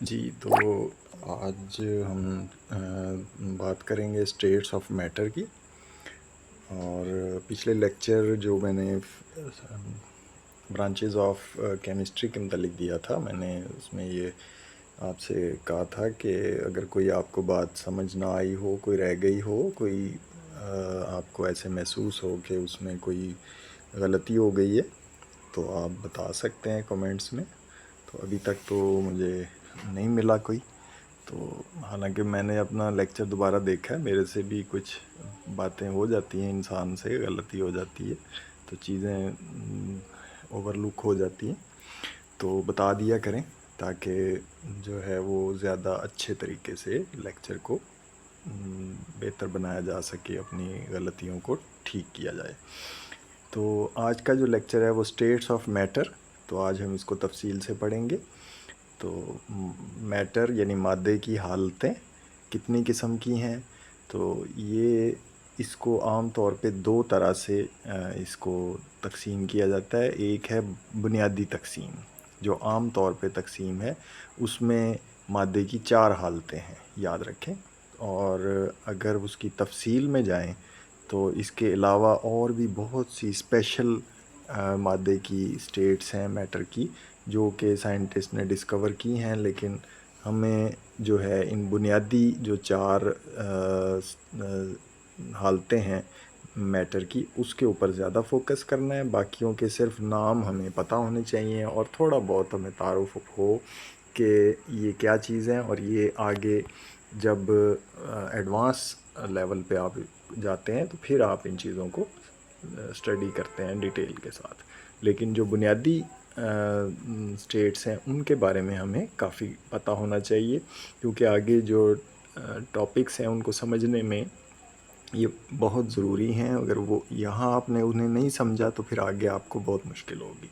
जी, तो आज हम बात करेंगे स्टेट्स ऑफ मैटर की। और पिछले लेक्चर जो मैंने ब्रांचेस ऑफ केमिस्ट्री के मतलब दिया था, मैंने उसमें ये आपसे कहा था कि अगर कोई आपको बात समझ ना आई हो, कोई रह गई हो, कोई आपको ऐसे महसूस हो कि उसमें कोई गलती हो गई है, तो आप बता सकते हैं कमेंट्स में। तो अभी तक तो मुझे नहीं मिला कोई। तो हालांकि मैंने अपना लेक्चर दोबारा देखा है, मेरे से भी कुछ बातें हो जाती हैं, इंसान से गलती हो जाती है, तो चीज़ें ओवरलुक हो जाती हैं। तो बता दिया करें ताकि जो है वो ज़्यादा अच्छे तरीके से लेक्चर को बेहतर बनाया जा सके, अपनी गलतियों को ठीक किया जाए। तो आज का जो लेक्चर है वो स्टेट्स ऑफ मैटर, तो आज हम इसको तफसील से पढ़ेंगे। तो मैटर यानी मादे की हालतें कितनी किस्म की हैं, तो ये इसको आम तौर पे दो तरह से इसको तकसीम किया जाता है। एक है बुनियादी तकसीम, जो आम तौर पे तकसीम है, उसमें मादे की चार हालतें हैं, याद रखें। और अगर उसकी तफसील में जाएं तो इसके अलावा और भी बहुत सी स्पेशल मादे की स्टेट्स हैं मैटर की, जो कि साइंटिस्ट ने डिस्कवर की हैं, लेकिन हमें जो है इन बुनियादी जो चार हालतें हैं मैटर की, उसके ऊपर ज़्यादा फोकस करना है। बाकियों के सिर्फ नाम हमें पता होने चाहिए और थोड़ा बहुत हमें तारुफ हो कि ये क्या चीज़ है, और ये आगे जब एडवांस लेवल पे आप जाते हैं तो फिर आप इन चीज़ों को स्टडी करते हैं डिटेल के साथ। लेकिन जो बुनियादी स्टेट्स हैं उनके बारे में हमें काफ़ी पता होना चाहिए, क्योंकि आगे जो टॉपिक्स हैं उनको समझने में ये बहुत ज़रूरी हैं। अगर वो यहाँ आपने उन्हें नहीं समझा तो फिर आगे आपको बहुत मुश्किल होगी।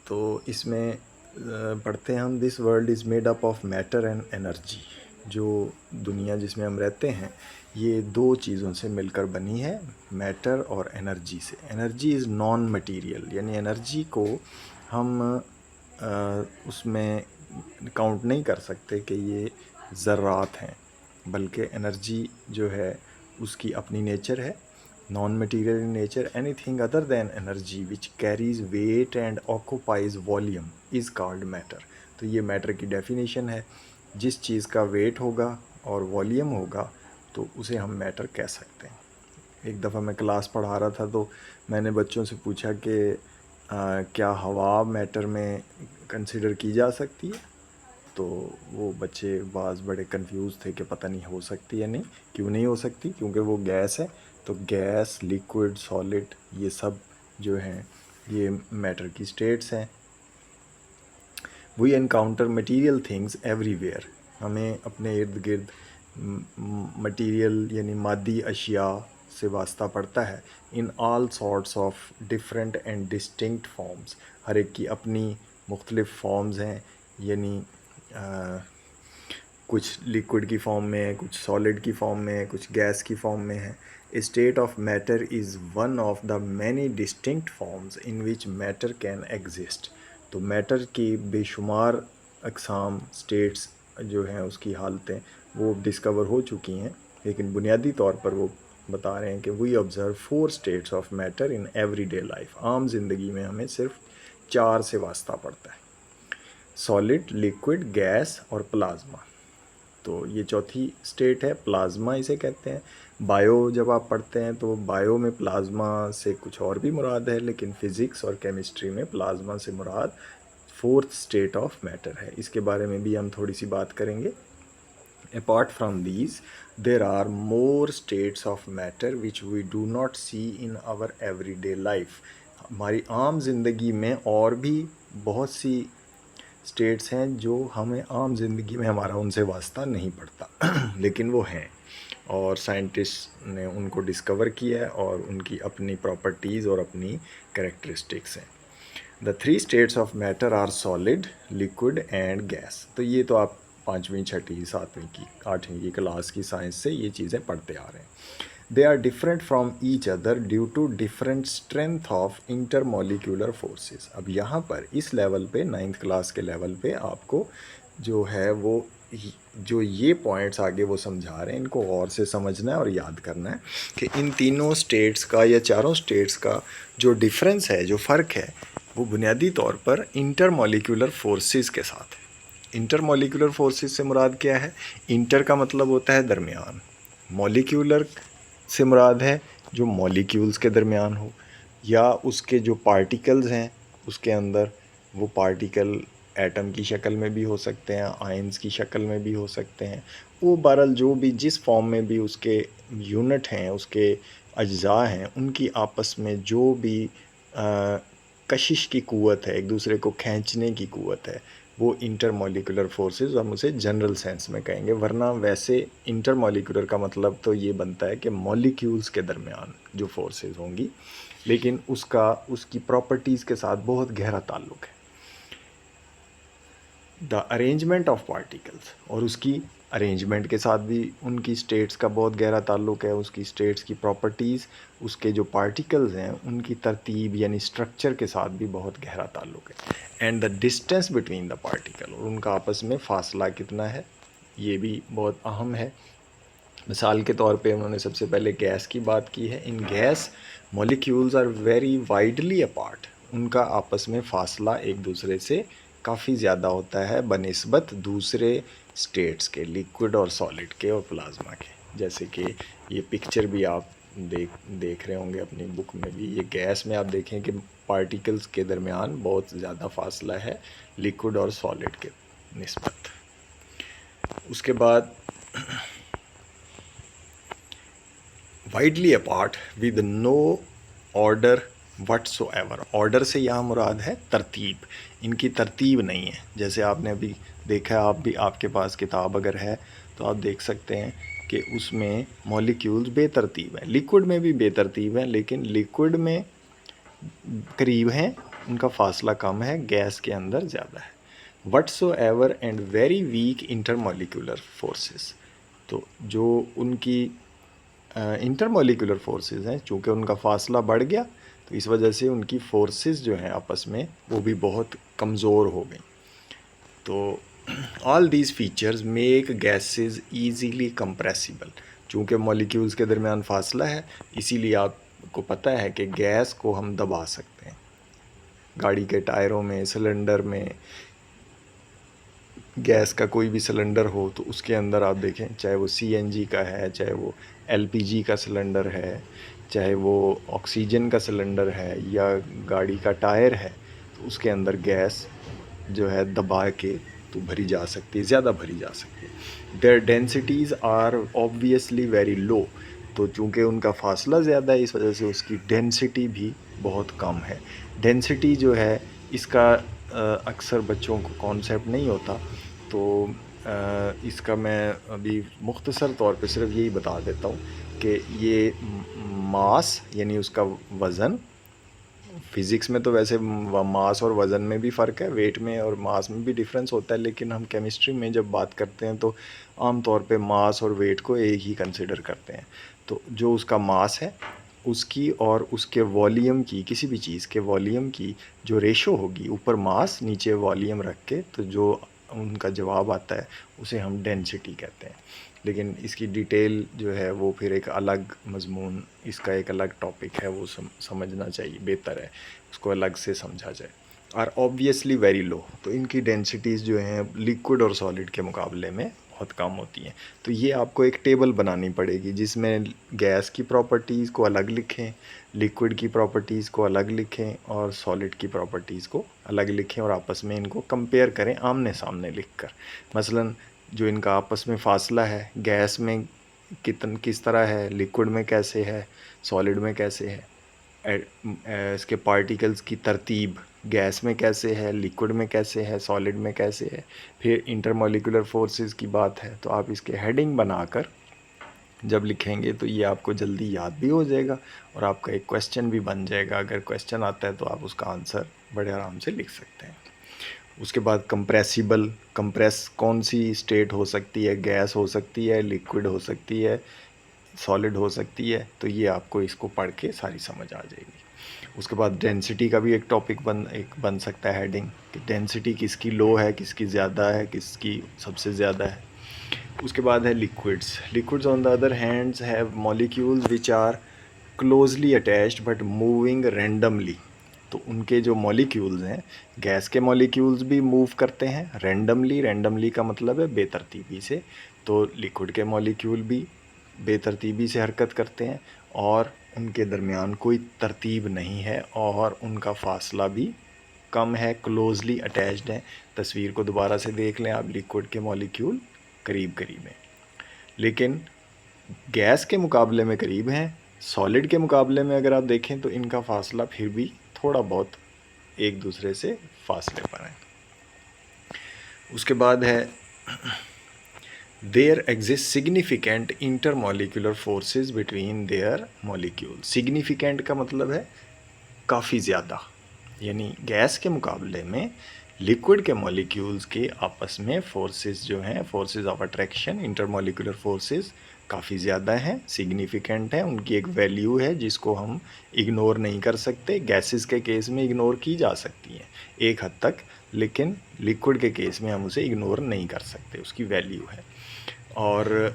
तो इसमें पढ़ते हैं हम, this world is made up of matter and energy. जो दुनिया जिसमें हम रहते हैं ये दो चीज़ों से मिलकर बनी है, मैटर और एनर्जी से। एनर्जी इज़ नॉन मटीरियल, यानी एनर्जी को हम उसमें काउंट नहीं कर सकते कि ये ज़र्रात हैं, बल्कि एनर्जी जो है उसकी अपनी नेचर है, non material in nature. Anything other than energy which carries weight and occupies volume is called matter. तो ये मैटर की डेफिनेशन है। जिस चीज़ का वेट होगा और वॉल्यूम होगा तो उसे हम मैटर कह सकते हैं। एक दफ़ा मैं क्लास पढ़ा रहा था तो मैंने बच्चों से पूछा कि क्या हवा मैटर में कंसिडर की जा सकती है, तो वो बच्चे बाज़ बड़े कंफ्यूज थे कि पता नहीं हो सकती है नहीं। क्यों नहीं हो सकती? क्योंकि वो गैस है। तो गैस, लिक्विड, सॉलिड, ये सब जो हैं ये मैटर की स्टेट्स हैं। We encounter material things everywhere. हमें अपने इर्द गिर्द मटीरियल यानी मादी अशिया से वास्ता पड़ता है। In all sorts of different and distinct forms, हर एक की अपनी मुख्तलिफ फॉर्म्स हैं, यानी कुछ लिक्विड की फॉर्म में है, कुछ सॉलिड की फॉर्म में है, कुछ गैस की फॉर्म में है। A state of matter is one of the many distinct forms in which matter can exist. तो मैटर की बेशुमार अकसाम, स्टेट्स जो हैं, उसकी हालतें वो डिस्कवर हो चुकी हैं, लेकिन बुनियादी तौर पर वो बता रहे हैं कि we observe 4 states of matter in everyday life. आम जिंदगी में हमें सिर्फ 4 से वास्ता पड़ता है, सॉलिड, लिक्विड, गैस और प्लाज्मा। तो ये चौथी स्टेट है, प्लाज्मा इसे कहते हैं। बायो जब आप पढ़ते हैं तो बायो में प्लाज्मा से कुछ और भी मुराद है, लेकिन फ़िज़िक्स और केमिस्ट्री में प्लाज्मा से मुराद फोर्थ स्टेट ऑफ मैटर है। इसके बारे में भी हम थोड़ी सी बात करेंगे। Apart from these there are more states of matter which we do not see in our everyday life. हमारी आम जिंदगी में और भी बहुत सी स्टेट्स हैं जो हमें आम ज़िंदगी में हमारा उनसे वास्ता नहीं पड़ता लेकिन वो हैं, और साइंटिस्ट ने उनको डिस्कवर किया है और उनकी अपनी प्रॉपर्टीज़ और अपनी कैरेक्टरिस्टिक्स हैं। The 3 states of matter are solid, liquid and gas. तो ये तो आप 5वीं, 6वीं, 7वीं की, 8वीं की क्लास की साइंस से ये चीज़ें पढ़ते आ रहे हैं। They are different from each other due to different strength of intermolecular forces. अब यहाँ पर इस लेवल पे, 9th क्लास के लेवल पे, आपको जो है वो जो ये पॉइंट्स आगे वो समझा रहे हैं, इनको गौर से समझना है और याद करना है कि इन तीनों स्टेट्स का या चारों स्टेट्स का जो डिफरेंस है, जो फ़र्क है, वो बुनियादी तौर पर इंटरमॉलिक्यूलर फोर्सेस के साथ है। इंटरमॉलिक्यूलर फोर्सेस से मुराद क्या है? इंटर का मतलब होता है दरमियान, मॉलिक्यूलर से मुराद है जो मॉलिक्यूल्स के दरमियान हो, या उसके जो पार्टिकल्स हैं उसके अंदर, वो पार्टिकल एटम की शक्ल में भी हो सकते हैं, आयंस की शक्ल में भी हो सकते हैं। वो बहरहाल जो भी जिस फॉर्म में भी उसके यूनिट हैं, उसके अज्जा हैं, उनकी आपस में जो भी कशिश की क़ुव्वत है, एक दूसरे को खींचने की क़ुव्वत है, वो इंटरमॉलिक्यूलर फोर्सेस हम उसे जनरल सेंस में कहेंगे। वरना वैसे इंटरमॉलिक्यूलर का मतलब तो ये बनता है कि मॉलिक्यूल्स के दरमियान जो फोर्सेस होंगी, लेकिन उसकी प्रॉपर्टीज़ के साथ बहुत गहरा ताल्लुक़ है। द अरेंजमेंट ऑफ पार्टिकल्स, और उसकी अरेंजमेंट के साथ भी उनकी स्टेट्स का बहुत गहरा ताल्लुक़ है। उसकी स्टेट्स की प्रॉपर्टीज़, उसके जो पार्टिकल्स हैं उनकी तरतीब यानी स्ट्रक्चर के साथ भी बहुत गहरा ताल्लुक़ है। And the distance between the particle, और उनका आपस में फ़ासला कितना है, ये भी बहुत अहम है। मिसाल के तौर पे उन्होंने सबसे पहले गैस की बात की है। In gas molecules are very widely apart, उनका आपस में फ़ासला एक दूसरे से काफ़ी ज़्यादा होता है बनिस्बत दूसरे स्टेट्स के, लिक्विड और सॉलिड के और प्लाज्मा के। जैसे कि ये पिक्चर भी आप देख रहे होंगे अपनी बुक में भी, ये गैस में आप देखें कि पार्टिकल्स के दरमियान बहुत ज़्यादा फासला है लिक्विड और सॉलिड के निस्बत। उसके बाद widely apart with no order whatsoever. Order से यहाँ मुराद है तरतीब, इनकी तरतीब नहीं है। जैसे आपने अभी देखा है, आप भी, आपके पास किताब अगर है तो आप देख सकते हैं कि उसमें मॉलिक्यूल्स बेतरतीब हैं। लिक्विड में भी बेतरतीब हैं, लेकिन लिक्विड में करीब हैं, उनका फासला कम है, गैस के अंदर ज़्यादा है। Whatsoever and very weak intermolecular forces, तो जो उनकी इंटरमॉलिक्यूलर फोर्सेस हैं, चूँकि उनका फासला बढ़ गया तो इस वजह से उनकी फोर्सेस जो हैं आपस में वो भी बहुत कमज़ोर हो गई। तो all these features make gases easily compressible. चूँकि मॉलिक्यूल्स के दरमियान फासला है, इसीलिए आपको पता है कि गैस को हम दबा सकते हैं। गाड़ी के टायरों में, सिलेंडर में, गैस का कोई भी सिलेंडर हो तो उसके अंदर आप देखें, चाहे वो सीएनजी का है, चाहे वो एलपीजी का सिलेंडर है, चाहे वो ऑक्सीजन का सिलेंडर है, या गाड़ी का टायर है, तो उसके अंदर गैस जो है दबा के तो भरी जा सकती है, ज़्यादा भरी जा सकती है। Their densities are obviously very low, तो चूँकि उनका फासला ज़्यादा है, इस वजह से उसकी डेंसिटी भी बहुत कम है। डेंसिटी जो है इसका अक्सर बच्चों को कॉन्सेप्ट नहीं होता, तो इसका मैं अभी मुख्तसर तौर पे सिर्फ यही बता देता हूँ कि ये मास यानी उसका वज़न, फ़िज़िक्स में तो वैसे मास और वज़न में भी फ़र्क है, वेट में और मास में भी डिफरेंस होता है, लेकिन हम केमिस्ट्री में जब बात करते हैं तो आम तौर पे मास और वेट को एक ही कंसिडर करते हैं। तो जो उसका मास है उसकी और उसके वॉल्यूम की, किसी भी चीज़ के वॉल्यूम की जो रेशो होगी, ऊपर मास नीचे वॉल्यूम रख के, तो जो उनका जवाब आता है उसे हम डेंसिटी कहते हैं। लेकिन इसकी डिटेल जो है वो फिर एक अलग मज़मून, इसका एक अलग टॉपिक है, वो समझना चाहिए, बेहतर है उसको अलग से समझा जाए। और ऑब्वियसली वेरी लो, तो इनकी डेंसिटीज़ जो हैं लिक्विड और सॉलिड के मुकाबले में बहुत कम होती हैं। तो ये आपको एक टेबल बनानी पड़ेगी जिसमें गैस की प्रॉपर्टीज़ को अलग लिखें, लिक्विड की प्रॉपर्टीज़ को अलग लिखें और सॉलिड की प्रॉपर्टीज़ को अलग लिखें, और आपस में इनको कंपेयर करें आमने सामने लिखकर। मसलन जो इनका आपस में फ़ासला है, गैस में किस तरह है, लिक्विड में कैसे है, सॉलिड में कैसे है, इसके पार्टिकल्स की तरतीब गैस में कैसे है, लिक्विड में कैसे है, सॉलिड में कैसे है। फिर इंटरमॉलिक्यूलर फोर्सेस की बात है, तो आप इसके हेडिंग बनाकर जब लिखेंगे तो ये आपको जल्दी याद भी हो जाएगा और आपका एक क्वेश्चन भी बन जाएगा। अगर क्वेश्चन आता है तो आप उसका आंसर बड़े आराम से लिख सकते हैं। उसके बाद कंप्रेसिबल, कंप्रेस कौन सी स्टेट हो सकती है, गैस हो सकती है, लिक्विड हो सकती है, सॉलिड हो सकती है, तो ये आपको इसको पढ़ के सारी समझ आ जाएगी। उसके बाद डेंसिटी का भी एक टॉपिक बन सकता है हेडिंग, कि डेंसिटी किसकी लो है, किसकी ज़्यादा है, किसकी सबसे ज़्यादा है। उसके बाद है liquids. Liquids on the other hands have molecules which are closely attached but moving randomly. तो उनके जो मॉलिक्यूल्स हैं, गैस के मॉलिक्यूल्स भी मूव करते हैं रैंडमली। रैंडमली का मतलब है बेतरतीबी से। तो लिक्विड के मॉलिक्यूल भी बेतरतीबी से हरकत करते हैं और उनके दरमियान कोई तरतीब नहीं है और उनका फासला भी कम है, क्लोजली अटैच्ड है। तस्वीर को दोबारा से देख लें आप, लिक्विड के मॉलिक्यूल करीब करीब हैं, लेकिन गैस के मुकाबले में करीब हैं। सॉलिड के मुकाबले में अगर आप देखें तो इनका फासला फिर भी थोड़ा बहुत एक दूसरे से फासले पर है। उसके बाद है there exist significant intermolecular forces between their molecule. Significant का मतलब है काफ़ी ज़्यादा, यानी गैस के मुकाबले में लिक्विड के मॉलिक्यूल्स के आपस में फोर्सेस जो हैं, forces of attraction, intermolecular forces काफ़ी ज़्यादा हैं, सिग्निफिकेंट है, उनकी एक वैल्यू है जिसको हम इग्नोर नहीं कर सकते। गैसेस के केस में इग्नोर की जा सकती हैं एक हद तक, लेकिन लिक्विड के केस में हम उसे इग्नोर नहीं कर सकते, उसकी वैल्यू है। और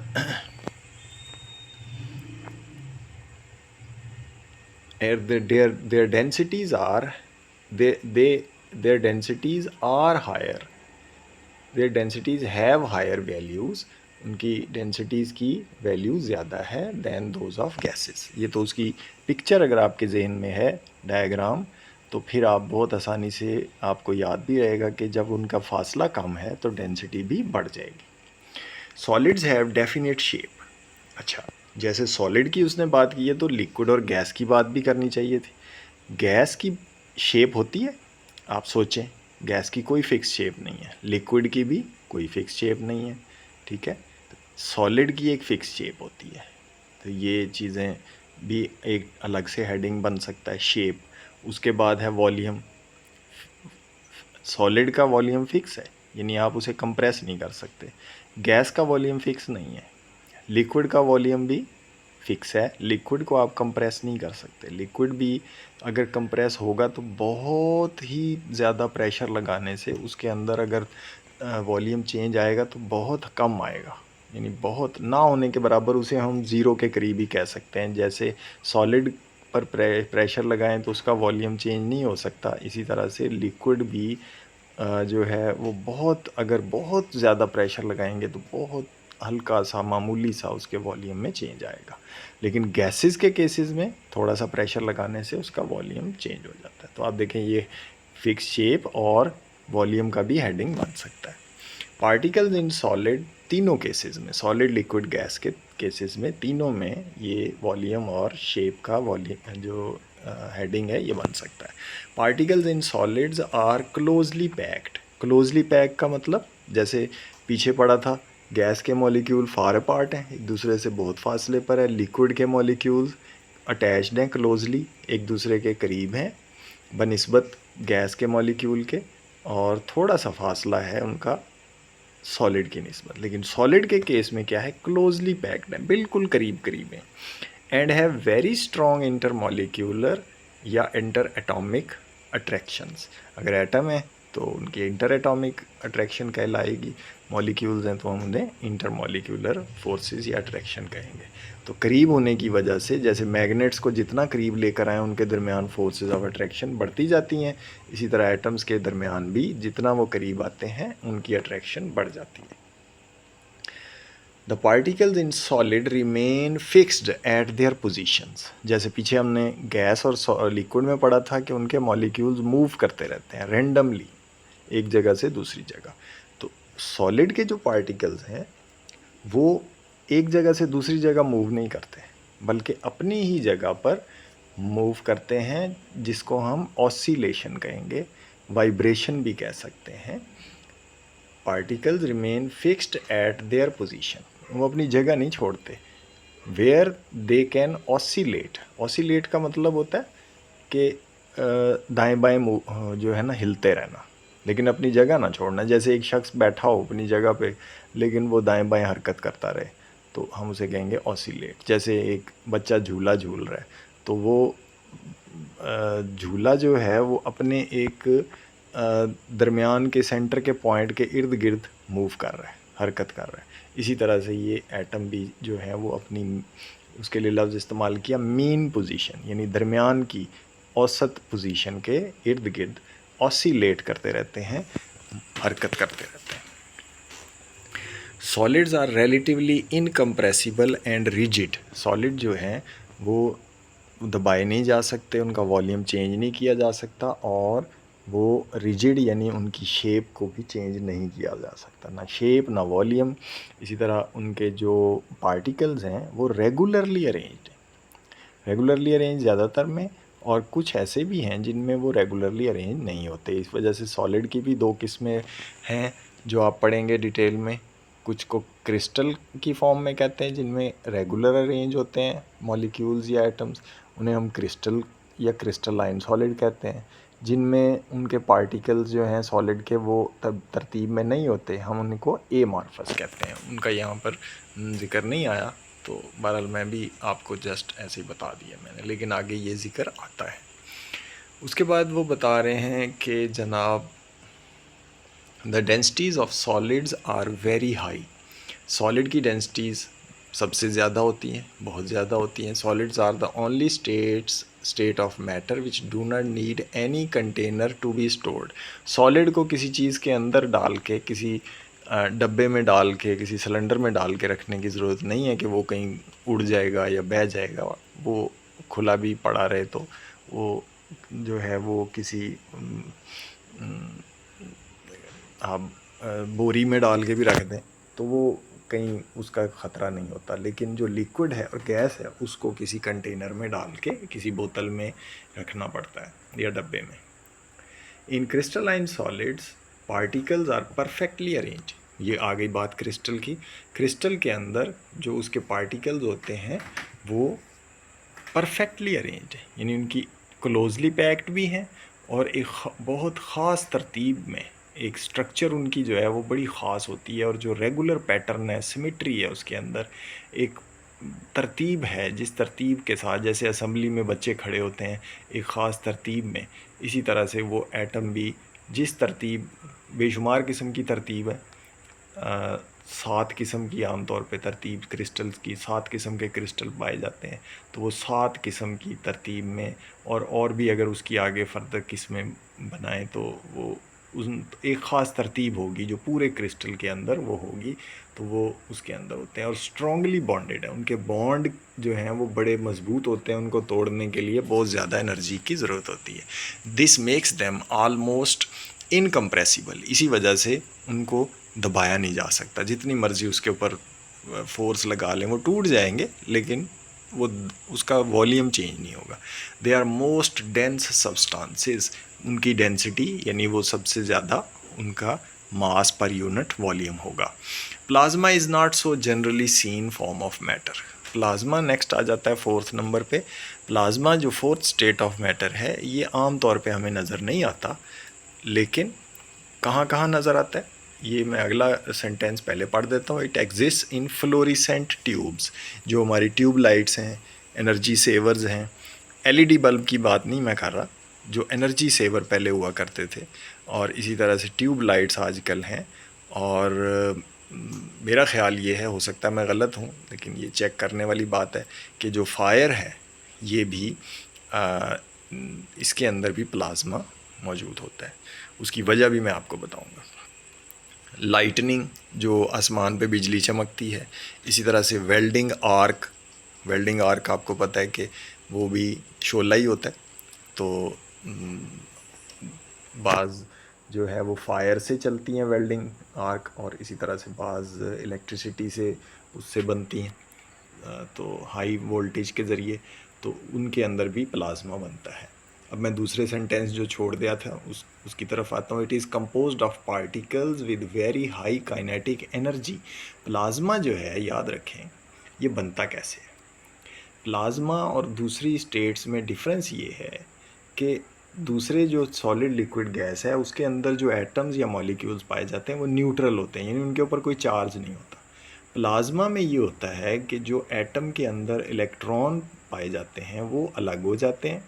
their densities are their densities are higher, their densities have higher values, उनकी डेंसिटीज़ की वैल्यू ज़्यादा है दैन दोज ऑफ गैसेस। ये तो उसकी पिक्चर अगर आपके जहन में है, डायग्राम, तो फिर आप बहुत आसानी से आपको याद भी रहेगा कि जब उनका फासला कम है तो डेंसिटी भी बढ़ जाएगी। Solids have definite shape. अच्छा, जैसे सॉलिड की उसने बात की है तो लिक्विड और गैस की बात भी करनी चाहिए थी। गैस की शेप होती है, आप सोचें, गैस की कोई फिक्स शेप नहीं है, लिक्विड की भी कोई फिक्स शेप नहीं है, ठीक है। सॉलिड की एक फ़िक्स शेप होती है। तो ये चीज़ें भी एक अलग से हेडिंग बन सकता है, शेप। उसके बाद है वॉल्यूम। सॉलिड का वॉल्यूम फ़िक्स है, यानी आप उसे कंप्रेस नहीं कर सकते। गैस का वॉल्यूम फ़िक्स नहीं है। लिक्विड का वॉल्यूम भी फ़िक्स है, लिक्विड को आप कंप्रेस नहीं कर सकते। लिक्विड भी अगर कंप्रेस होगा तो बहुत ही ज़्यादा प्रेशर लगाने से उसके अंदर अगर वॉल्यूम चेंज आएगा तो बहुत कम आएगा, यानी बहुत ना होने के बराबर, उसे हम ज़ीरो के करीब ही कह सकते हैं। जैसे सॉलिड पर प्रेशर लगाएं तो उसका वॉल्यूम चेंज नहीं हो सकता, इसी तरह से लिक्विड भी जो है वो बहुत, अगर बहुत ज़्यादा प्रेशर लगाएंगे तो बहुत हल्का सा, मामूली सा उसके वॉल्यूम में चेंज आएगा। लेकिन गैसेस के केसेस में थोड़ा सा प्रेशर लगाने से उसका वॉल्यूम चेंज हो जाता है। तो आप देखें, ये फिक्स शेप और वॉल्यूम का भी हेडिंग बन सकता है। पार्टिकल्स इन सॉलिड, तीनों केसेस में, सॉलिड, लिक्विड, गैस के केसेस में, तीनों में ये वॉल्यूम और शेप का वॉल्यूम जो हेडिंग है ये बन सकता है। Particles in solids are closely packed. Closely pack का मतलब, जैसे पीछे पड़ा था, गैस के मॉलिक्यूल फार अपार्ट हैं, एक दूसरे से बहुत फासले पर है। लिक्विड के मॉलिक्यूल्स अटैच्ड हैं, क्लोजली एक दूसरे के करीब हैं बनिस्बत गैस के मॉलिक्यूल के, और थोड़ा सा फासला है उनका सॉलिड की निस्बत। लेकिन सॉलिड के केस में क्या है, क्लोजली पैक्ड है, बिल्कुल करीब करीब है। And have very strong intermolecular या इंटर एटॉमिक अट्रैक्शंस। अगर एटम है तो उनकी इंटर एटॉमिक अट्रैक्शन कहलाएगी, मॉलिक्यूल्स हैं तो हम उन्हें इंटर मॉलिक्यूलर फोर्सेस या अट्रैक्शन कहेंगे। तो करीब होने की वजह से, जैसे मैग्नेट्स को जितना करीब लेकर आएँ उनके दरमियान फोर्सेस ऑफ अट्रैक्शन बढ़ती जाती हैं, इसी तरह एटम्स के दरमियान भी जितना वो करीब आते हैं उनकी अट्रैक्शन बढ़ जाती है। The particles in solid remain fixed at there positions. जैसे पीछे हमने गैस और लिक्विड में पढ़ा था कि उनके मॉलिक्यूल्स मूव करते रहते हैं रेंडमली एक जगह से दूसरी जगह। तो सॉलिड के जो पार्टिकल्स हैं वो एक जगह से दूसरी जगह मूव नहीं करते, बल्कि अपनी ही जगह पर मूव करते हैं, जिसको हम ऑसिलेशन कहेंगे, वाइब्रेशन भी कह सकते हैं। Particles remain fixed at their position, वो अपनी जगह नहीं छोड़ते। Where they can oscillate, oscillate का मतलब होता है कि दाएं बाएं जो है ना, हिलते रहना, लेकिन अपनी जगह ना छोड़ना। जैसे एक शख्स बैठा हो अपनी जगह पे लेकिन वो दाएं बाएं हरकत करता रहे तो हम उसे कहेंगे ऑसिलेट। जैसे एक बच्चा झूला झूल रहा है तो वो झूला जो है वो अपने एक दरमियान के सेंटर के पॉइंट के इर्द गिर्द मूव कर रहा है, हरकत कर रहा है। इसी तरह से ये एटम भी जो है वो अपनी, उसके लिए लफ्ज़ इस्तेमाल किया मीन पोजीशन, यानी दरमियान की औसत पोजीशन के इर्द गिर्द ऑसिलेट करते रहते हैं, हरकत करते रहते हैं। Solids are relatively incompressible and rigid. Solid जो हैं वो दबाए नहीं जा सकते, उनका वॉल्यूम चेंज नहीं किया जा सकता, और वो रिजिड यानी उनकी शेप को भी चेंज नहीं किया जा सकता, ना शेप ना वॉल्यूम। इसी तरह उनके जो पार्टिकल्स हैं वो रेगुलरली अरेंज्ड हैं, रेगुलरली अरेंज ज़्यादातर में, और कुछ ऐसे भी हैं जिनमें वो रेगुलरली अरेंज नहीं होते। इस वजह से सॉलिड की भी दो किस्में हैं जो आप पढ़ेंगे डिटेल में। कुछ को क्रिस्टल की फॉर्म में कहते हैं जिनमें रेगुलर अरेंज होते हैं मॉलिक्यूल्स या एटम्स, उन्हें हम क्रिस्टल या क्रिस्टलाइन सॉलिड कहते हैं। जिनमें उनके पार्टिकल्स जो हैं सॉलिड के वो तरतीब में नहीं होते, हम उनको एमॉर्फस कहते हैं। उनका यहाँ पर जिक्र नहीं आया, तो बहरहाल मैं भी आपको जस्ट ऐसे ही बता दिया मैंने, लेकिन आगे ये जिक्र आता है। उसके बाद वो बता रहे हैं कि जनाब the densities of solids are very high. Solid की डेंसिटीज़ सबसे ज़्यादा होती हैं, बहुत ज़्यादा होती हैं। Solids are the only state of matter which do not need any container to be stored. Solid को किसी चीज़ के अंदर डाल के, किसी डब्बे में डाल के, किसी सिलेंडर में डाल के रखने की ज़रूरत नहीं है कि वो कहीं उड़ जाएगा या बह जाएगा। वो खुला भी पड़ा रहे तो वो जो है वो किसी आप बोरी में डाल के भी रख दें तो वो कहीं उसका ख़तरा नहीं होता। लेकिन जो लिक्विड है और गैस है उसको किसी कंटेनर में डाल के किसी बोतल में रखना पड़ता है या डब्बे में। In crystalline solids particles are perfectly arrange. ये आ गई बात क्रिस्टल की। क्रिस्टल के अंदर जो उसके पार्टिकल्स होते हैं वो परफेक्टली अरेंज है, यानी उनकी क्लोजली पैक्ड भी हैं और एक बहुत ख़ास तरतीब में एक स्ट्रक्चर उनकी जो है वो बड़ी ख़ास होती है, और जो रेगुलर पैटर्न है, सिमेट्री है उसके अंदर, एक तरतीब है जिस तरतीब के साथ जैसे असेंबली में बच्चे खड़े होते हैं एक ख़ास तरतीब में, इसी तरह से वो एटम भी जिस तरतीब, बेशुमार किस्म की तरतीब है, 7 किस्म की आमतौर पे तरतीब क्रिस्टल्स की, 7 किस्म के क्रिस्टल पाए जाते हैं, तो वो 7 किस्म की तरतीब में, और भी अगर उसकी आगे फर्दर किस्में बनाएं तो वो उस एक ख़ास तरतीब होगी जो पूरे क्रिस्टल के अंदर वो होगी, तो वो उसके अंदर होते हैं और स्ट्रॉन्गली बॉन्डेड है। उनके बॉन्ड जो हैं वो बड़े मजबूत होते हैं, उनको तोड़ने के लिए बहुत ज़्यादा एनर्जी की ज़रूरत होती है। This makes them almost incompressible. इसी वजह से उनको दबाया नहीं जा सकता, जितनी मर्ज़ी उसके ऊपर फोर्स लगा लें वो टूट जाएंगे, लेकिन वो उसका वॉल्यूम चेंज नहीं होगा। They are most dense substances. उनकी डेंसिटी यानी वो सबसे ज़्यादा उनका मास पर यूनिट वॉल्यूम होगा। Plasma is not so generally seen form of matter. Plasma next आ जाता है 4th नंबर पे। प्लाज्मा जो 4th स्टेट ऑफ मैटर है ये आम तौर पे हमें नज़र नहीं आता, लेकिन कहाँ कहाँ नज़र आता है ये मैं अगला सेंटेंस पहले पढ़ देता हूँ। It exist in fluorescent tubes. जो हमारी ट्यूब लाइट्स हैं, एनर्जी सेवर्स हैं, एलईडी बल्ब की बात नहीं मैं कर रहा, जो एनर्जी सेवर पहले हुआ करते थे, और इसी तरह से ट्यूब लाइट्स आजकल हैं। और मेरा ख़्याल ये है, हो सकता है मैं गलत हूँ, लेकिन ये चेक करने वाली बात है कि जो फायर है ये भी इसके अंदर भी प्लाज्मा मौजूद होता है। उसकी वजह भी मैं आपको बताऊंगा। लाइटनिंग जो आसमान पे बिजली चमकती है, इसी तरह से वेल्डिंग आर्क। वेल्डिंग आर्क आपको पता है कि वो भी शोला ही होता है, तो बाज़ जो है वो फायर से चलती हैं वेल्डिंग आर्क, और इसी तरह से बाज़ इलेक्ट्रिसिटी से उससे बनती हैं, तो हाई वोल्टेज के ज़रिए, तो उनके अंदर भी प्लाज्मा बनता है। अब मैं दूसरे सेंटेंस जो छोड़ दिया था उसकी तरफ आता हूँ। It is composed of particles with very high kinetic energy. Plasma जो है, याद रखें, ये बनता कैसे है। प्लाज्मा और दूसरी स्टेट्स में डिफरेंस ये है कि दूसरे जो सॉलिड लिक्विड गैस है उसके अंदर जो एटम्स या मॉलिक्यूल्स पाए जाते हैं वो न्यूट्रल होते हैं, यानी उनके ऊपर कोई चार्ज नहीं होता। प्लाज्मा में ये होता है कि जो एटम के अंदर इलेक्ट्रॉन पाए जाते हैं वो अलग हो जाते हैं,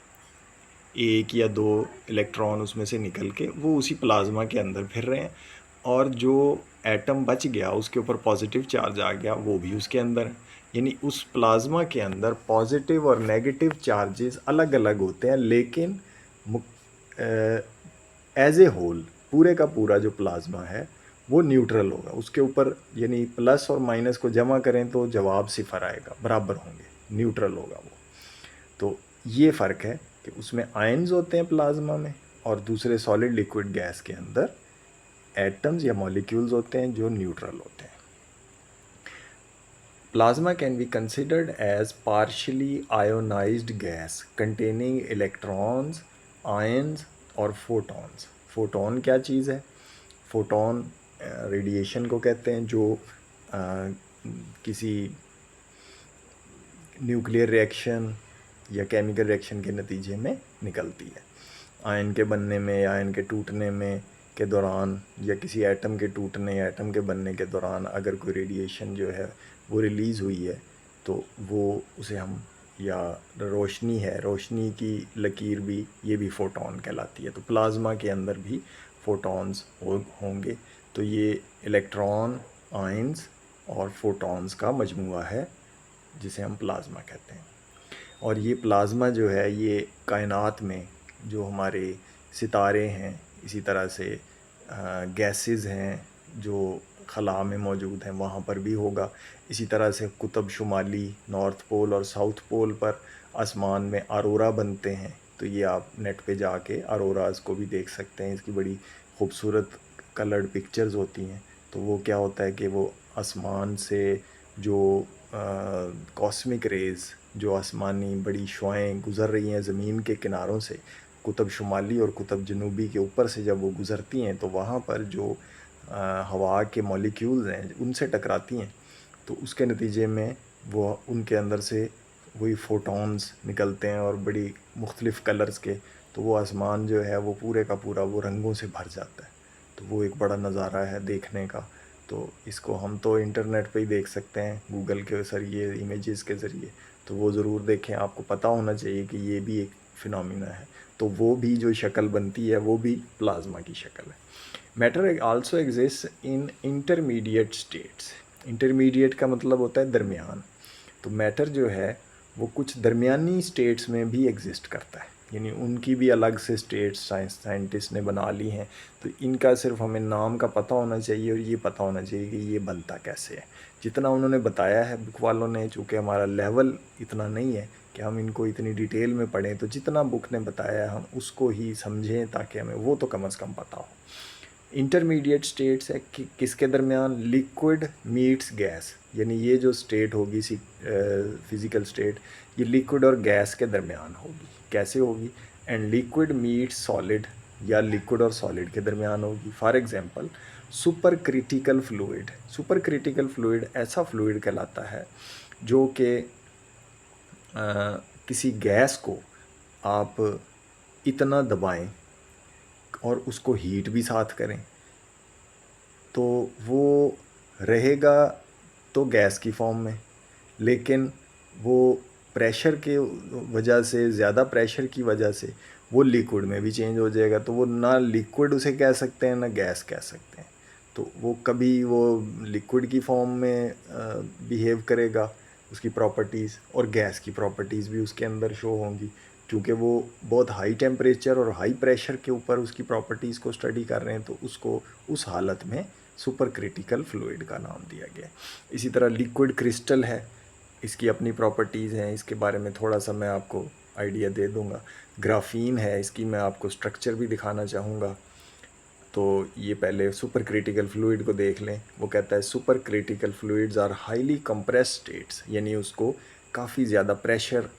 एक या दो इलेक्ट्रॉन उसमें से निकल के वो उसी प्लाज्मा के अंदर फिर रहे हैं, और जो एटम बच गया उसके ऊपर पॉजिटिव चार्ज आ गया वो भी उसके अंदर है। यानी उस प्लाज्मा के अंदर पॉजिटिव और नेगेटिव चार्जेस अलग अलग होते हैं, लेकिन एज ए होल पूरे का पूरा जो प्लाज्मा है वो न्यूट्रल होगा। उसके ऊपर यानी प्लस और माइनस को जमा करें तो जवाब सिफर आएगा, बराबर होंगे, न्यूट्रल होगा वो। तो ये फ़र्क है कि उसमें आयन्स होते हैं प्लाज्मा में, और दूसरे सॉलिड लिक्विड गैस के अंदर एटम्स या मॉलिक्यूल्स होते हैं जो न्यूट्रल होते हैं। Plasma can be considered as partially ionised gas containing electrons, ions और फोटॉन्स। फोटॉन क्या चीज़ है? फोटॉन रेडिएशन को कहते हैं जो किसी न्यूक्लियर रिएक्शन या केमिकल रिएक्शन के नतीजे में निकलती है। आयन के बनने में या आयन के टूटने में के दौरान, या किसी एटम के टूटने या एटम के बनने के दौरान अगर कोई रेडिएशन जो है वो रिलीज़ हुई है तो वो उसे हम, या रोशनी है, रोशनी की लकीर भी, ये भी फोटॉन कहलाती है। तो प्लाज्मा के अंदर भी फोटॉन्स होंगे। तो ये इलेक्ट्रॉन, आयन्स और फोटॉन्स का मजमूआ है जिसे हम प्लाज्मा कहते हैं। और ये प्लाज्मा जो है ये कायनात में जो हमारे सितारे हैं, इसी तरह से गैसेस हैं जो खला में मौजूद हैं वहाँ पर भी होगा। इसी तरह से कुतुब शुमाली, नॉर्थ पोल और साउथ पोल पर आसमान में अरोरा बनते हैं। तो ये आप नेट पे जाके अरोराज को भी देख सकते हैं, इसकी बड़ी खूबसूरत कलर्ड पिक्चर्स होती हैं। तो वो क्या होता है कि वो आसमान से जो कॉस्मिक रेज़, जो आसमानी बड़ी शुआएँ गुज़र रही हैं ज़मीन के किनारों से, कुतुब शुमाली और कुतुब जनूबी के ऊपर से जब वो गुज़रती हैं तो वहाँ पर जो हवा के मॉलिक्यूल्स हैं उनसे टकराती हैं, तो उसके नतीजे में वो उनके अंदर से वही फोटॉन्स निकलते हैं और बड़ी मुख्तलिफ़ कलर्स के। तो वो आसमान जो है वो पूरे का पूरा वो रंगों से भर जाता है। तो वो एक बड़ा नज़ारा है देखने का। तो इसको हम तो इंटरनेट पे ही देख सकते हैं, गूगल के ज़रिए, इमेजेस के ज़रिए। तो वो ज़रूर देखें, आपको पता होना चाहिए कि ये भी एक फिनोमिना है। तो वो भी जो शक्ल बनती है वो भी प्लाज्मा की शक्ल है। Matter also exist in intermediate states. Intermediate का मतलब होता है दरमियान। तो मैटर जो है वो कुछ दरमियानी स्टेट्स में भी एग्जिस्ट करता है, यानी उनकी भी अलग से स्टेट्स साइंटिस्ट ने बना ली हैं। तो इनका सिर्फ हमें नाम का पता होना चाहिए और ये पता होना चाहिए कि ये बनता कैसे है। जितना उन्होंने बताया है बुक वालों ने, चूँकि हमारा लेवल इतना नहीं है कि हम इनको इतनी डिटेल में पढ़ें, तो जितना बुक ने बताया है हम उसको ही समझें ताकि हमें वो तो कम से कम पता हो। इंटरमीडिएट स्टेट्स है कि किसके दरमियान? लिक्विड मीट्स गैस, यानी ये जो स्टेट होगी फिज़िकल स्टेट, ये लिक्विड और गैस के दरमियान होगी। कैसे होगी? एंड लिक्विड मीट्स सॉलिड, या लिक्विड और सॉलिड के दरमियान होगी। For example super critical fluid. Super critical fluid ऐसा फ्लूइड कहलाता है जो कि किसी गैस को आप इतना दबाएं और उसको हीट भी साथ करें तो वो रहेगा तो गैस की फॉर्म में, लेकिन वो प्रेशर के वजह से, ज़्यादा प्रेशर की वजह से वो लिक्विड में भी चेंज हो जाएगा। तो वो ना लिक्विड उसे कह सकते हैं ना गैस कह सकते हैं। तो वो कभी वो लिक्विड की फॉर्म में बिहेव करेगा, उसकी प्रॉपर्टीज़, और गैस की प्रॉपर्टीज़ भी उसके अंदर शो होंगी। क्योंकि वो बहुत हाई टेम्परेचर और हाई प्रेशर के ऊपर उसकी प्रॉपर्टीज़ को स्टडी कर रहे हैं, तो उसको उस हालत में सुपर क्रिटिकल फ्लूइड का नाम दिया गया। इसी तरह लिक्विड क्रिस्टल है, इसकी अपनी प्रॉपर्टीज़ हैं, इसके बारे में थोड़ा सा मैं आपको आइडिया दे दूंगा। ग्राफीन है, इसकी मैं आपको स्ट्रक्चर भी दिखाना चाहूँगा। तो ये पहले सुपर क्रिटिकल फ्लूइड को देख लें। वो कहता है super critical fluids are highly compressed states, यानी उसको काफ़ी ज़्यादा प्रेशर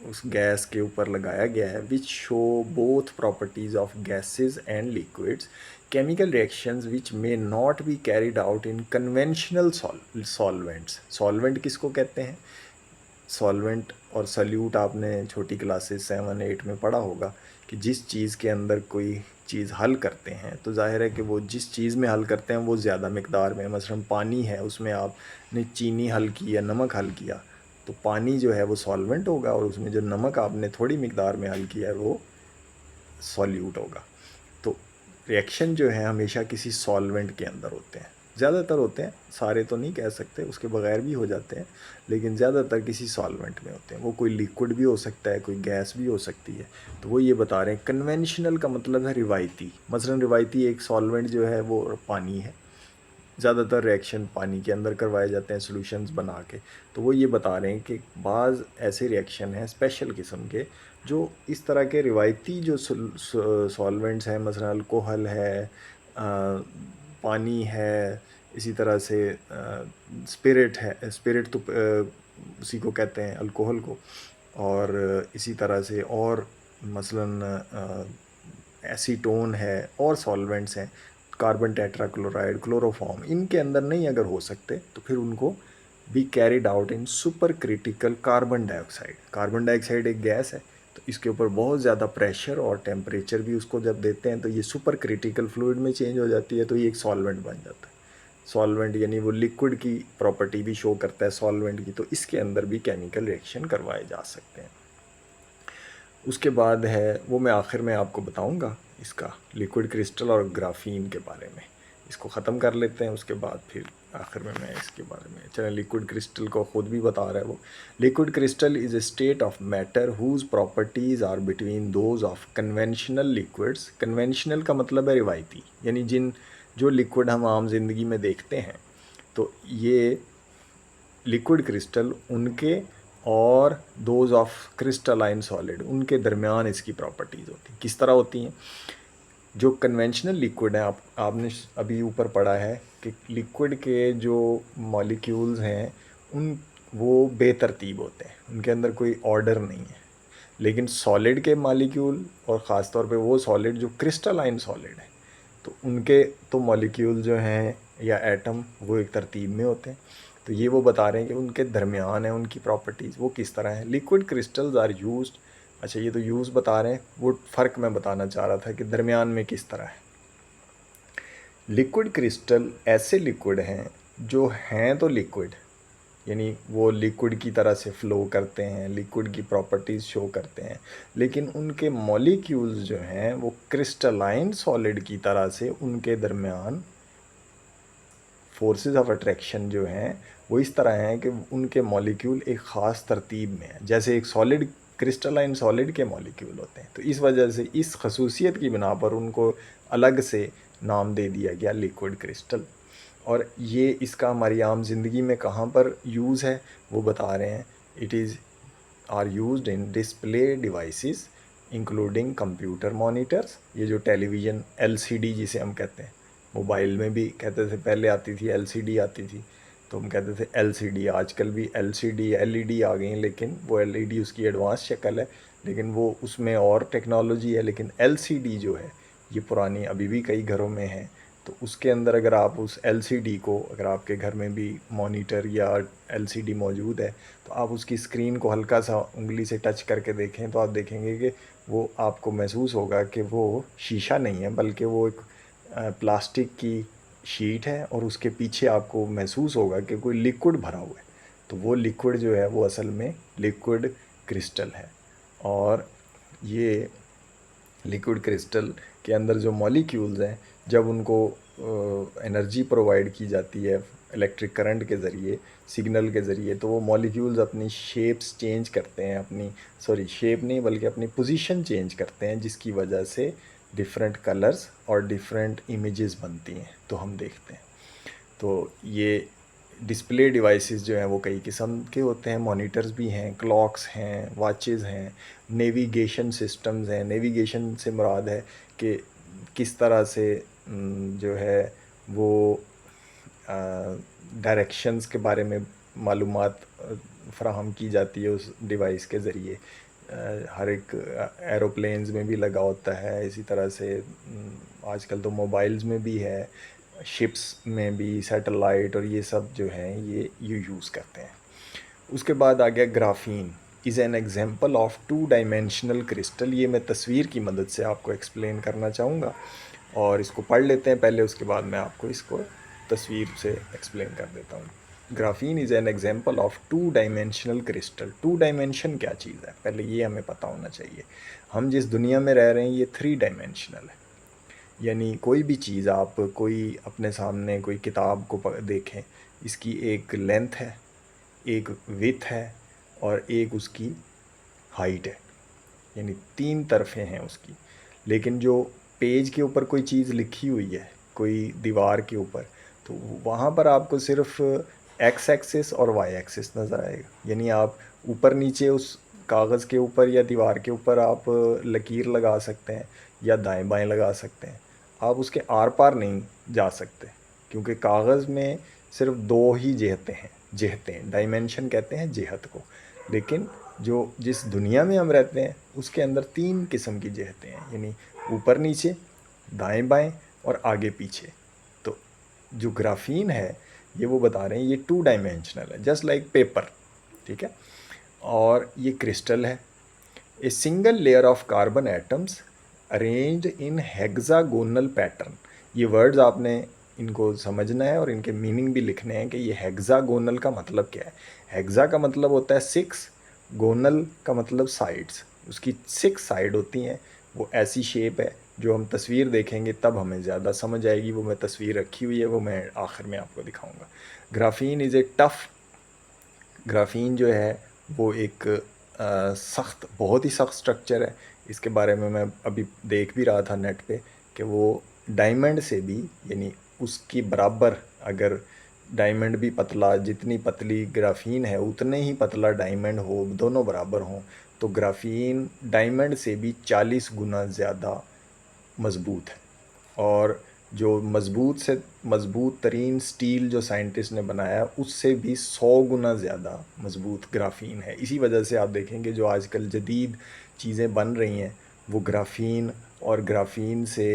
उस गैस के ऊपर लगाया गया है, which show both properties of gases and liquids, chemical reactions which may not be carried out in conventional solvents. Solvent किसको कहते हैं? सॉल्वेंट और सल्यूट आपने छोटी क्लासेस 7-8 में पढ़ा होगा कि जिस चीज़ के अंदर कोई चीज़ हल करते हैं तो जाहिर है कि वो जिस चीज़ में हल करते हैं वो ज़्यादा मिकदार में, मसलन पानी है, उसमें आपने चीनी हल की या नमक हल किया तो पानी जो है वो सॉल्वेंट होगा, और उसमें जो नमक आपने थोड़ी मिकदार में हल किया है वो सॉल्यूट होगा। तो रिएक्शन जो है हमेशा किसी सॉल्वेंट के अंदर होते हैं, ज़्यादातर होते हैं, सारे तो नहीं कह सकते, उसके बगैर भी हो जाते हैं, लेकिन ज़्यादातर किसी सॉल्वेंट में होते हैं। वो कोई लिक्विड भी हो सकता है, कोई गैस भी हो सकती है। तो वो ये बता रहे हैं कन्वेंशनल का मतलब है रिवायती, मसलन रिवायती एक सॉल्वेंट जो है वो पानी है, ज़्यादातर रिएक्शन पानी के अंदर करवाए जाते हैं सॉल्यूशंस बना के। तो वो ये बता रहे हैं कि बाज़ ऐसे रिएक्शन हैं स्पेशल किस्म के जो इस तरह के रिवायती जो सॉल्वेंट्स हैं, मसलन अल्कोहल है, पानी है, इसी तरह से स्पिरिट है, स्पिरिट तो उसी को कहते हैं अल्कोहल को, और इसी तरह से और मसलन एसीटोन है और सॉल्वेंट्स हैं, कार्बन टेट्राक्लोराइड, क्लोरोफॉर्म, इनके अंदर नहीं अगर हो सकते तो फिर उनको be carried out in super critical carbon dioxide. Carbon dioxide एक गैस है, तो इसके ऊपर बहुत ज़्यादा प्रेशर और टेम्परेचर भी उसको जब देते हैं तो ये सुपर क्रिटिकल फ्लूइड में चेंज हो जाती है, तो ये एक सॉल्वेंट बन जाता है। सॉल्वेंट यानी वो लिक्विड की प्रॉपर्टी भी शो करता है सॉल्वेंट की, तो इसके अंदर भी केमिकल रिएक्शन करवाए जा सकते हैं। उसके बाद है वो मैं आखिर में आपको बताऊंगा इसका लिक्विड क्रिस्टल और ग्राफीन के बारे में। इसको ख़त्म कर लेते हैं, उसके बाद फिर आखिर में मैं इसके बारे में, चलें लिक्विड क्रिस्टल को ख़ुद भी बता रहा है वो। Liquid crystal is a state of matter whose properties are between those of conventional liquids. Conventional का मतलब है रिवायती, यानी जो लिक्विड हम आम जिंदगी में देखते हैं, तो ये लिक्विड क्रिस्टल उनके और दोज ऑफ क्रिस्टलाइन सॉलिड उनके दरमियान इसकी प्रॉपर्टीज़ होती हैं। किस तरह होती हैं? जो कन्वेंशनल लिक्विड है, आपने अभी ऊपर पढ़ा है कि लिक्विड के जो मॉलिक्यूल्स हैं वो बेतरतीब होते हैं, उनके अंदर कोई ऑर्डर नहीं है। लेकिन सॉलिड के मॉलिक्यूल, और ख़ास तौर पे वो सॉलिड जो क्रिस्टलाइन सॉलिड है, तो उनके तो मॉलिक्यूल जो हैं या एटम वो एक तरतीब में होते हैं। तो ये वो बता रहे हैं कि उनके दरमियान है उनकी प्रॉपर्टीज़ वो किस तरह है। लिक्विड क्रिस्टल्स आर यूज्ड, अच्छा ये तो यूज़ बता रहे हैं, वो फ़र्क मैं बताना चाह रहा था कि दरमियान में किस तरह है। लिक्विड क्रिस्टल ऐसे लिक्विड हैं जो हैं तो लिक्विड, यानी वो लिक्विड की तरह से फ़्लो करते हैं, लिक्विड की प्रॉपर्टीज़ शो करते हैं, लेकिन उनके मॉलिक्यूल्स जो हैं वो क्रिस्टलाइन सॉलिड की तरह से उनके दरमियान फोर्सेस ऑफ अट्रैक्शन जो हैं वो इस तरह हैं कि उनके मॉलिक्यूल एक ख़ास तरतीब में है, जैसे एक सॉलिड क्रिस्टलाइन सॉलिड के मॉलिक्यूल होते हैं। तो इस वजह से इस खसूसियत की बिना पर उनको अलग से नाम दे दिया गया लिक्विड क्रिस्टल। और ये इसका हमारी आम ज़िंदगी में कहाँ पर यूज़ है वो बता रहे हैं। It is are used in display devices including computer monitors, ये जो टेलीविज़न एलसीडी जिसे हम कहते हैं, मोबाइल में भी कहते थे, पहले आती थी एलसीडी आती थी तो हम कहते थे एलसीडी, आजकल भी एलसीडी एलईडी आ गई हैं, लेकिन वो एलईडी उसकी एडवांस शक्ल है, लेकिन वो उसमें और टेक्नोलॉजी है। लेकिन एलसीडी जो है ये पुरानी अभी भी कई घरों में है। तो उसके अंदर अगर आप उस एलसीडी को, अगर आपके घर में भी मॉनिटर या एलसीडी मौजूद है, तो आप उसकी स्क्रीन को हल्का सा उंगली से टच करके देखें तो आप देखेंगे कि वो आपको महसूस होगा कि वो शीशा नहीं है, बल्कि वो एक प्लास्टिक की शीट है, और उसके पीछे आपको महसूस होगा कि कोई लिक्विड भरा हुआ है। तो वो लिक्विड जो है वो असल में लिक्विड क्रिस्टल है। और ये लिक्विड क्रिस्टल के अंदर जो मॉलिक्यूल्स हैं, जब उनको एनर्जी प्रोवाइड की जाती है इलेक्ट्रिक करंट के ज़रिए, सिग्नल के ज़रिए, तो वो मॉलिक्यूल्स अपनी शेप्स चेंज करते हैं, अपनी शेप नहीं बल्कि अपनी पोजीशन चेंज करते हैं, जिसकी वजह से डिफरेंट कलर्स और डिफरेंट इमेजेस बनती हैं, तो हम देखते हैं। तो ये डिस्प्ले डिवाइसेस जो हैं वो कई किस्म के होते हैं, मॉनिटर्स भी हैं, क्लॉक्स हैं, वॉचेस हैं, नेविगेशन सिस्टम्स हैं। नेविगेशन से मुराद है कि किस तरह से जो है वो डायरेक्शंस के बारे में मालूमात फ़राहम की जाती है उस डिवाइस के ज़रिए। हर एक एरोप्लेन्स में भी लगा होता है, इसी तरह से आजकल तो मोबाइल्स में भी है, शिप्स में भी, सैटेलाइट, और ये सब जो हैं ये यूज़ करते हैं। उसके बाद आ गया graphene is an example of two dimensional crystal. ये मैं तस्वीर की मदद से आपको एक्सप्लेन करना चाहूँगा, और इसको पढ़ लेते हैं पहले, उसके बाद मैं आपको इसको तस्वीर से एक्सप्लेन कर देता हूँ। Graphene is an example of two dimensional crystal. Two dimension क्या चीज़ है, पहले ये हमें पता होना चाहिए। हम जिस दुनिया में रह रहे हैं ये थ्री डायमेंशनल है। यानी कोई भी चीज़, आप कोई अपने सामने कोई किताब को देखें, इसकी एक लेंथ है, एक विड्थ है और एक उसकी हाइट है, यानी तीन तरफें हैं उसकी। लेकिन जो पेज के ऊपर कोई चीज़ लिखी हुई है, कोई दीवार के ऊपर, तो वहाँ पर आपको सिर्फ एक्स एक्सिस और वाई एक्सिस नज़र आएगा। यानी आप ऊपर नीचे उस कागज़ के ऊपर या दीवार के ऊपर आप लकीर लगा सकते हैं या दाएं बाएं लगा सकते हैं, आप उसके आर पार नहीं जा सकते, क्योंकि कागज़ में सिर्फ दो ही जिहतें डायमेंशन कहते हैं जिहत को। लेकिन जो जिस दुनिया में हम रहते हैं उसके अंदर तीन किस्म की जिहतें हैं, यानी ऊपर नीचे, दाएं बाएं और आगे पीछे। तो जो ग्राफीन है ये वो बता रहे हैं ये टू डायमेंशनल है, जस्ट लाइक पेपर, ठीक है। और ये क्रिस्टल है। A single layer of carbon atoms arranged in hexagonal pattern. ये वर्ड्स आपने इनको समझना है और इनके मीनिंग भी लिखने हैं कि ये हेक्सागोनल का मतलब क्या है। हेक्सा का मतलब होता है सिक्स, गोनल का मतलब साइड्स, उसकी सिक्स साइड होती हैं। वो ऐसी शेप है, जो हम तस्वीर देखेंगे तब हमें ज़्यादा समझ आएगी। वो मैं तस्वीर रखी हुई है, वो मैं आखिर में आपको दिखाऊंगा। Graphene is a tough, graphene जो है वो एक सख्त, बहुत ही सख्त स्ट्रक्चर है। इसके बारे में मैं अभी देख भी रहा था नेट पे कि वो डायमंड से भी, यानी उसकी बराबर, अगर डायमंड भी पतला, जितनी पतली ग्राफीन है उतने ही पतला डायमंड हो, दोनों बराबर हों, तो ग्राफीन डायमंड से भी 40 गुना ज़्यादा मज़बूत है। और जो मज़बूत से मज़बूत तरीन स्टील जो साइंटिस्ट ने बनाया उससे भी 100 गुना ज़्यादा मज़बूत ग्राफीन है। इसी वजह से आप देखेंगे जो आजकल जदीद चीज़ें बन रही हैं वो ग्राफीन और ग्राफीन से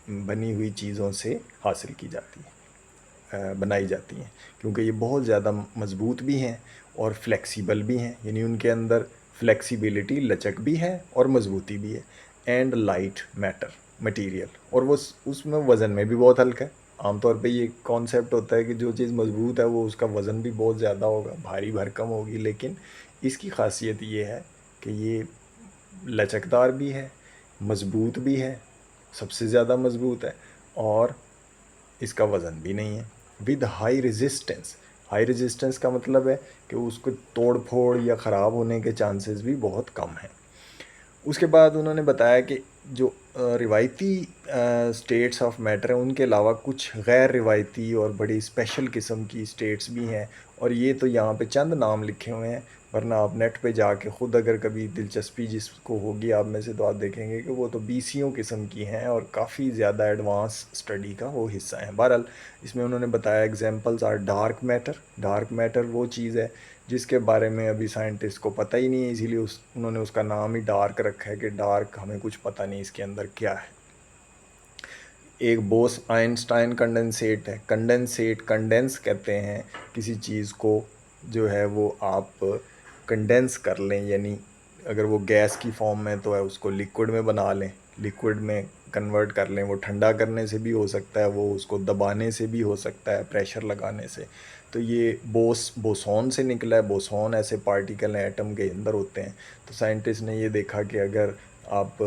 बनी हुई चीज़ों से हासिल की जाती है, बनाई जाती हैं, क्योंकि ये बहुत ज़्यादा मज़बूत भी हैं और फ्लेक्सिबल भी हैं। यानी उनके अंदर फ्लेक्सिबिलिटी, लचक भी है और मज़बूती भी है। एंड लाइट मैटर मटेरियल, और वो उसमें वज़न में भी बहुत हल्का है। आमतौर पे ये कॉन्सेप्ट होता है कि जो चीज़ मज़बूत है वो उसका वज़न भी बहुत ज़्यादा होगा, भारी भरकम होगी, लेकिन इसकी खासियत ये है कि ये लचकदार भी है, मज़बूत भी है, सबसे ज़्यादा मज़बूत है, और इसका वज़न भी नहीं है। With high resistance, high resistance का मतलब है कि उसको तोड़ फोड़ या ख़राब होने के चांसेस भी बहुत कम हैं। उसके बाद उन्होंने बताया कि जो रिवायती स्टेट्स ऑफ मैटर हैं उनके अलावा कुछ गैर रिवायती और बड़ी स्पेशल किस्म की स्टेट्स भी हैं, और ये तो यहाँ पे चंद नाम लिखे हुए हैं, वरना आप नेट पे जाके ख़ुद अगर कभी दिलचस्पी जिसको होगी आप में से, तो आप देखेंगे कि वो तो बीसियों किस्म की हैं और काफ़ी ज़्यादा एडवांस स्टडी का वो हिस्सा है। बहरहाल इसमें उन्होंने बताया examples are dark matter. Dark matter वो चीज़ है जिसके बारे में अभी साइंटिस्ट को पता ही नहीं है, इसीलिए उन्होंने उसका नाम ही डार्क रखा है कि डार्क, हमें कुछ पता नहीं इसके अंदर क्या है। एक बोस आइंस्टाइन कंडेंसेट है। कंडेंसेट, कंडेंस कहते हैं किसी चीज़ को, जो है वो आप कंडेंस कर लें, यानी अगर वो गैस की फॉर्म में तो है उसको लिक्विड में बना लें, लिक्विड में कन्वर्ट कर लें। वो ठंडा करने से भी हो सकता है, वो उसको दबाने से भी हो सकता है, प्रेशर लगाने से। तो ये बोसॉन से निकला है। बोसॉन ऐसे पार्टिकल हैं एटम के अंदर होते हैं। तो साइंटिस्ट ने ये देखा कि अगर आप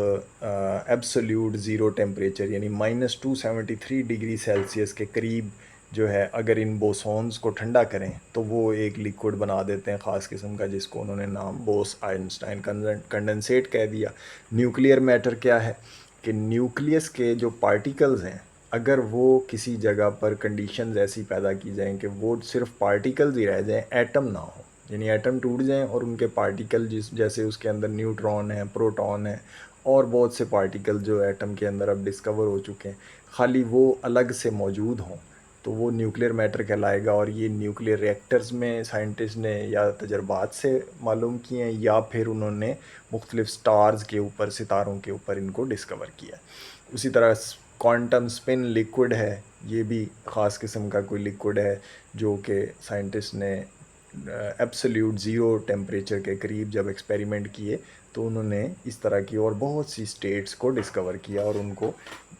एब्सोल्यूट ज़ीरो टेम्परेचर यानी -273 डिग्री सेल्सियस के करीब जो है, अगर इन बोसॉन्स को ठंडा करें तो वो एक लिक्विड बना देते हैं ख़ास किस्म का, जिसको उन्होंने नाम बोस आइंस्टाइन कंडेंसेट कह दिया। न्यूक्लियर मैटर क्या है कि न्यूक्लियस के जो पार्टिकल्स हैं, अगर वो किसी जगह पर कंडीशंस ऐसी पैदा की जाएं कि वो सिर्फ पार्टिकल्स ही रह जाएं, एटम ना हो, यानी एटम टूट जाएं और उनके पार्टिकल जैसे उसके अंदर न्यूट्रॉन है, प्रोटॉन है और बहुत से पार्टिकल जो एटम के अंदर अब डिस्कवर हो चुके हैं, खाली वो अलग से मौजूद हों, तो वो न्यूक्लियर मैटर कहलाएगा। और ये न्यूक्लियर रिएक्टर्स में साइंटिस्ट ने या तजर्बात से मालूम किए हैं या फिर उन्होंने मुख्तलिफ स्टार्स के ऊपर, सितारों के ऊपर इनको डिस्कवर किया। उसी तरह क्वांटम स्पिन लिक्विड है, ये भी ख़ास किस्म का कोई लिक्विड है जो कि साइंटिस्ट ने एब्सोल्यूट ज़ीरो टेम्परेचर के करीब जब एक्सपेरिमेंट किए तो उन्होंने इस तरह की और बहुत सी स्टेट्स को डिस्कवर किया और उनको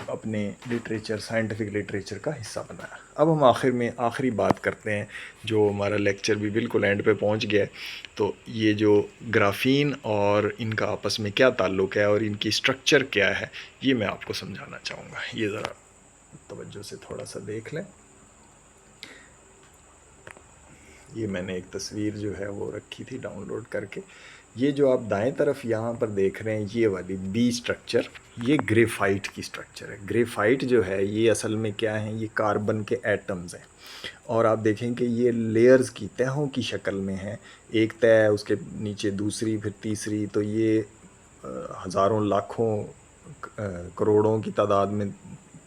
अपने लिटरेचर, साइंटिफिक लिटरेचर का हिस्सा बनाया। अब हम आखिर में आखिरी बात करते हैं, जो हमारा लेक्चर भी बिल्कुल एंड पे पहुंच गया है। तो ये जो ग्राफीन और इनका आपस में क्या ताल्लुक़ है और इनकी स्ट्रक्चर क्या है, ये मैं आपको समझाना चाहूँगा। ये ज़रा तवज्जो से थोड़ा सा देख लें। ये मैंने एक तस्वीर जो है वो रखी थी डाउनलोड करके। ये जो आप दाएं तरफ यहाँ पर देख रहे हैं, ये वाली बी स्ट्रक्चर, ये ग्रेफाइट की स्ट्रक्चर है। ग्रेफाइट जो है ये असल में क्या है, ये कार्बन के एटम्स हैं और आप देखें कि ये लेयर्स की तहों की शक्ल में है। एक तह, उसके नीचे दूसरी, फिर तीसरी। तो ये हज़ारों लाखों करोड़ों की तादाद में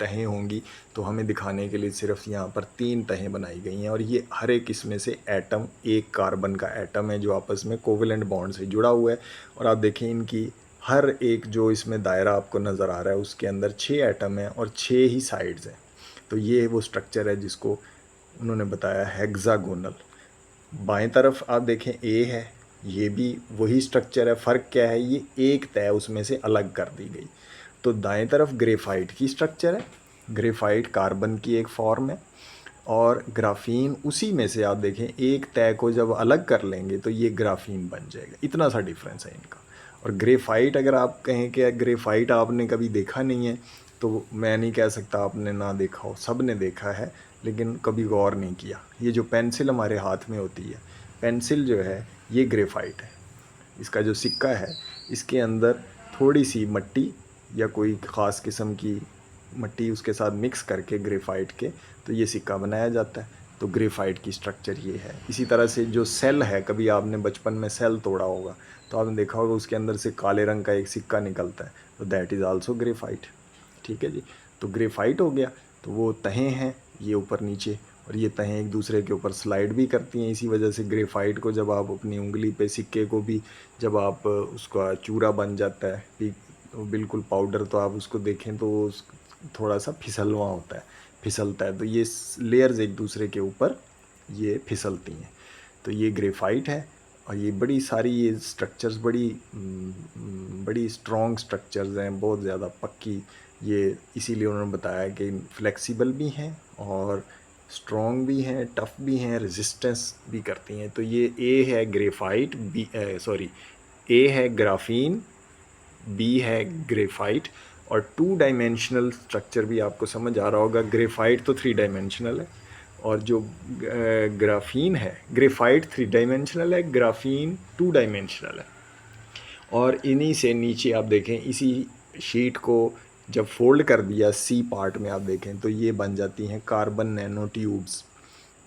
तहें होंगी। तो हमें दिखाने के लिए सिर्फ यहाँ पर 3 तहें बनाई गई हैं और ये हर एक इसमें से एटम, एक कार्बन का एटम है जो आपस में कोवेलेंट बॉन्ड से जुड़ा हुआ है। और आप देखें इनकी हर एक जो इसमें दायरा आपको नज़र आ रहा है उसके अंदर 6 एटम हैं और 6 ही साइड्स हैं। तो ये वो स्ट्रक्चर है जिसको उन्होंने बताया हेक्सागोनल। बाएं तरफ आप देखें ए है, ये भी वही स्ट्रक्चर है। फ़र्क क्या है, ये एक तह उसमें से अलग कर दी गई। तो दाएं तरफ ग्रेफाइट की स्ट्रक्चर है, ग्रेफाइट कार्बन की एक फॉर्म है और ग्राफीन उसी में से आप देखें एक तह को जब अलग कर लेंगे तो ये ग्राफीन बन जाएगा। इतना सा डिफरेंस है इनका। और ग्रेफाइट, अगर आप कहें कि ग्रेफाइट आपने कभी देखा नहीं है तो मैं नहीं कह सकता आपने ना देखा हो, सब ने देखा है लेकिन कभी गौर नहीं किया। ये जो पेंसिल हमारे हाथ में होती है, पेंसिल जो है ये ग्रेफाइट है। इसका जो सिक्का है इसके अंदर थोड़ी सी मिट्टी या कोई ख़ास किस्म की मिट्टी उसके साथ मिक्स करके ग्रेफाइट के, तो ये सिक्का बनाया जाता है। तो ग्रेफाइट की स्ट्रक्चर ये है। इसी तरह से जो सेल है, कभी आपने बचपन में सेल तोड़ा होगा तो आपने देखा होगा उसके अंदर से काले रंग का एक सिक्का निकलता है, तो दैट इज़ आल्सो ग्रेफाइट। ठीक है जी। तो ग्रेफाइट हो गया। तो वो तहें हैं ये ऊपर नीचे, और ये तहें एक दूसरे के ऊपर स्लाइड भी करती हैं। इसी वजह से ग्रेफाइट को जब आप अपनी उंगली पे, सिक्के को भी जब आप उसका चूरा बन जाता है बिल्कुल पाउडर, तो आप उसको देखें तो थोड़ा सा फिसलवा होता है, फिसलता है। तो ये लेयर्स एक दूसरे के ऊपर ये फिसलती हैं। तो ये ग्रेफाइट है और ये बड़ी सारी ये स्ट्रक्चर्स बड़ी स्ट्रॉन्ग स्ट्रक्चर्स हैं, बहुत ज़्यादा पक्की। ये इसीलिए उन्होंने बताया कि फ्लेक्सिबल भी हैं और स्ट्रॉन्ग भी हैं, टफ़ भी हैं, रेजिस्टेंस भी करती हैं। तो ये ए है ग्रेफाइट, ए है ग्राफीन, बी है ग्रेफाइट। और 2 डायमेंशनल स्ट्रक्चर भी आपको समझ आ रहा होगा। ग्रेफाइट तो 3 डायमेंशनल है और जो ग्राफीन है, ग्रेफाइट 3 डायमेंशनल है, ग्राफीन 2 डायमेंशनल है। और इन्हीं से नीचे आप देखें, इसी शीट को जब फोल्ड कर दिया सी पार्ट में आप देखें तो ये बन जाती हैं कार्बन नैनो ट्यूब्स।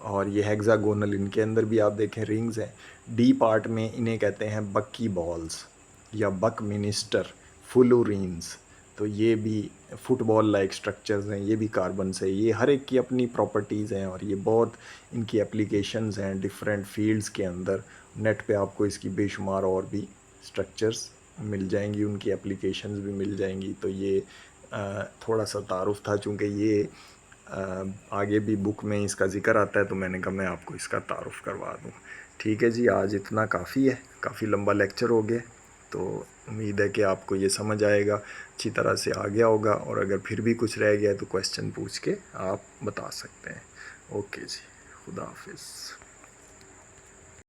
और ये हेक्सागोनल, इनके अंदर भी आप देखें रिंग्स हैं। डी पार्ट में इन्हें कहते हैं बक्की बॉल्स या बक मिनिस्टर फुलोरीन्स। तो ये भी फुटबॉल लाइक स्ट्रक्चर्स हैं, ये भी कार्बन से। ये हर एक की अपनी प्रॉपर्टीज़ हैं और ये बहुत इनकी एप्लीकेशंस हैं डिफरेंट फील्ड्स के अंदर। नेट पे आपको इसकी बेशुमार और भी स्ट्रक्चर्स मिल जाएंगी, उनकी एप्लीकेशंस भी मिल जाएंगी। तो ये थोड़ा सा तारुफ था, चूँकि ये आगे भी बुक में इसका ज़िक्र आता है तो मैंने कहा मैं आपको इसका तारुफ करवा दूँ। ठीक है जी, आज इतना काफ़ी है, काफ़ी लंबा लेक्चर हो गया। तो उम्मीद है कि आपको ये समझ आएगा, अच्छी तरह से आ गया होगा। और अगर फिर भी कुछ रह गया तो क्वेश्चन पूछ के आप बता सकते हैं। ओके जी, खुदा हाफिज़।